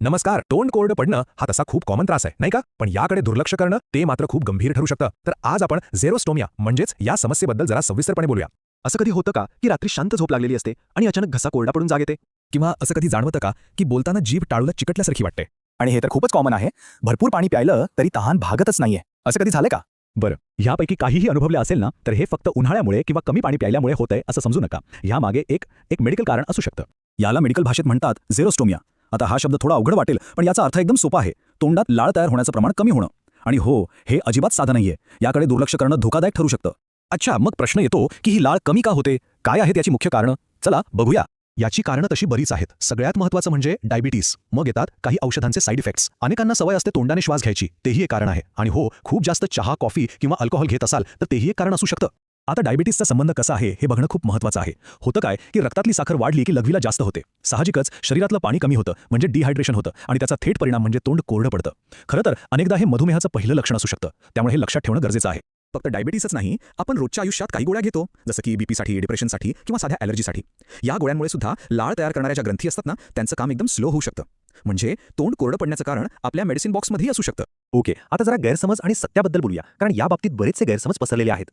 नमस्कार. तोंड कोरडं पडणं हा तसा खूप कॉमन त्रास आहे, नाही का? पण याकडे दुर्लक्ष करणं ते मात्र खूप गंभीर ठरू शकतं. तर आज आपण झेरोस्टोमिया म्हणजेच या समस्येबद्दल जरा सविस्तरपणे बोलूया. असं कधी होतं का की रात्री शांत झोप लागलेली असते आणि अचानक घसा कोरडा पडून जाग येते? किंवा असं कधी जाणवतं का की बोलताना जीभ टाळूला चिकटल्यासारखी वाटते? आणि हे तर खूपच कॉमन आहे. भरपूर पाणी प्यायलं तरी तहान भागतच नाहीये. असं कधी झालंय का? बरं, ह्यापैकी काहीही अनुभवले असेल ना, तर हे फक्त उन्हाळ्यामुळे किंवा कमी पाणी प्यायल्यामुळे होतंय असं समजू नका. ह्यामागे एक मेडिकल कारण असू शकतं. याला मेडिकल भाषेत म्हणतात झेरोस्टोमिया. आता हा शब्द थोडा अवघड वाटेल, पण याचा अर्थ एकदम सोपा आहे. तोंडात लाळ तयार होण्याचं प्रमाण कमी होणं. आणि हो, हे अजिबात साधं नाहीये. याकडे दुर्लक्ष करणं धोकादायक ठरू शकतं. अच्छा, मग प्रश्न येतो की ही लाळ कमी का होते? काय आहेत याची मुख्य कारणं? चला बघूया. याची कारणं तशी बरीच आहेत. सगळ्यात महत्त्वाचं म्हणजे डायबिटीस. मग येतात काही औषधांचे साईड इफेक्ट्स. अनेकांना सवय असते तोंडाने श्वास घ्यायची, तेही एक कारण आहे. आणि हो, खूप जास्त चहा, कॉफी किंवा अल्कोहोल घेत असाल तर तेही एक कारण असू शकतं. आता डायबिटीसचा संबंध कसा आहे हे बघणं खूप महत्त्वाचं आहे. होतं काय की रक्तातली साखर वाढली की लघवीला जास्त होते. साहजिकच शरीरातलं पाणी कमी होतं, म्हणजे डिहायड्रेशन होतं आणि त्याचा थेट परिणाम म्हणजे तोंड कोरडं पडतं. खरं तर अनेकदा हे मधुमेहाचं पहिलं लक्षण असू शकतं. त्यामुळे हे लक्षात ठेवणं गरजेचं आहे. फक्त डायबिटीसच नाही, आपण रोजच्या आयुष्यात काही गोळ्या घेतो, जसं की बीपीसाठी, डिप्रेशनसाठी किंवा साध्या ॲलर्जीसाठी. या गोळ्यांमुळे सुद्धा लाळ तयार करणाऱ्या ज्या ग्रंथी असतात ना, त्यांचं काम एकदम स्लो होऊ शकतं. म्हणजे तोंड कोरडं पडण्याचं कारण आपल्या मेडिसिन बॉक्समध्येही असू शकतं. ओके, आता जरा गैरसमज आणि सत्याबद्दल बोलूया, कारण या बाबतीत बरेचसे गैरसमज पसरलेले आहेत.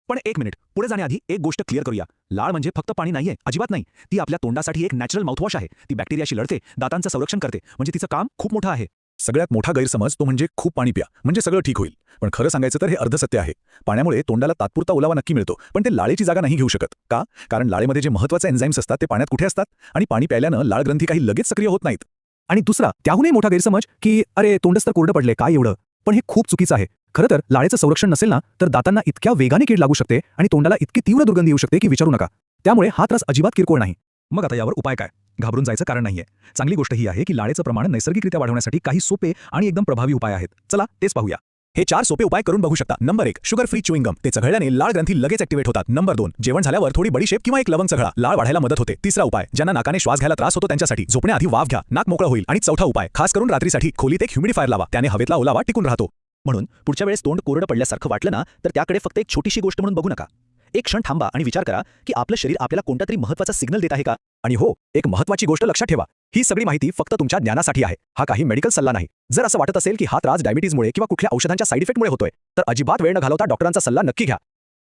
पण एक मिनिट, पुढे जाण्याआधी एक गोष्ट क्लिअर करूया. लाळ म्हणजे फक्त पाणी नाहीये, अजिबात नाही. ती आपल्या तोंडासाठी एक नॅचरल माउथवॉश आहे. ती बॅक्टेरियाशी लढते, दातांचं संरक्षण करते, म्हणजे तिचं काम खूप मोठं आहे. सगळ्यात मोठा गैरसमज तो म्हणजे खूप पाणी प्या म्हणजे सगळं ठीक होईल. पण खरं सांगायचं तर हे अर्धसत्य आहे. पाण्यामुळे तोंडाला तात्पुरता ओलावा नक्की मिळतो, पण ते लाळेची जागा नाही घेऊ शकत. का? कारण लाळेमध्ये जे महत्त्वाचे एन्झाईम्स असतात ते पाण्यात कुठे असतात? आणि पाणी प्यायल्यानं लाळ ग्रंथी काही लगेच सक्रिय होत नाहीत. आणि दुसरा, त्याहूनही मोठा गैरसमज की अरे तोंडच तर कोरडं पडले, काय एवढं? पण हे खूप चुकीचं आहे. खरं तर लाळेचं संरक्षण नसेल ना, तर दातांना इतक्या वेगाने कीड लागू शकते आणि तोंडाला इतकी तीव्र दुर्गंधी येऊ शकते की विचारू नका. त्यामुळे हा त्रास अजिबात किरकोळ नाही. मग आता यावर उपाय काय? घाबरून जायचं कारण नाहीये. चांगली गोष्ट ही आहे की लाळेचं प्रमाण नैसर्गिकरित्या वाढवण्यासाठी काही सोपे आणि एकदम प्रभावी उपाय आहेत. चला तेच पाहूया. हे 4 सोपे उपाय करून बघू शकता. Number 1, sugar free chewing gum. ते चघळल्याने लाळ ग्रंथी लगेच ऍक्टिव्हेट होतात. नंबर 2, जेवण झाल्यावर थोडी बडीशेप किंवा एक लवंग चघळा. लाळ वाढायला मदत होते. तिसरा उपाय, ज्यांना नाकाने श्वास घ्यायला त्रास होतो त्यांच्यासाठी झोपण्याआधी वाफ घ्या, नाक मोकळं होईल. आणि चौथा उपाय, खास करून रात्रीसाठी खोलीत एक ह्युमिडिफायर लावा, त्याने हवेतला ओलावा टिकून राहतो. म्हणून पुढच्या वेळेस तोंड कोरडं पडल्यासारखं वाटलं ना, तर त्याकडे फक्त एक छोटीशी गोष्ट म्हणून बघू नका. एक क्षण थांबा आणि विचार करा की आपलं शरीर आपल्याला कोणता तरी महत्त्वाचा सिग्नल देत आहे का? आणि हो, एक महत्त्वाची गोष्ट लक्षात ठेवा. ही सगळी माहिती फक्त तुमच्या ज्ञानासाठी आहे. हा काही मेडिकल सल्ला नाही. जर असं वाटत असेल की हा त्रास डायबिटीजमुळे किंवा कुठल्या औषधांच्या साईड इफेक्टमुळे होतोय, तर अजिबात वेळ न घालवता डॉक्टरांचा सल्ला नक्की घ्या.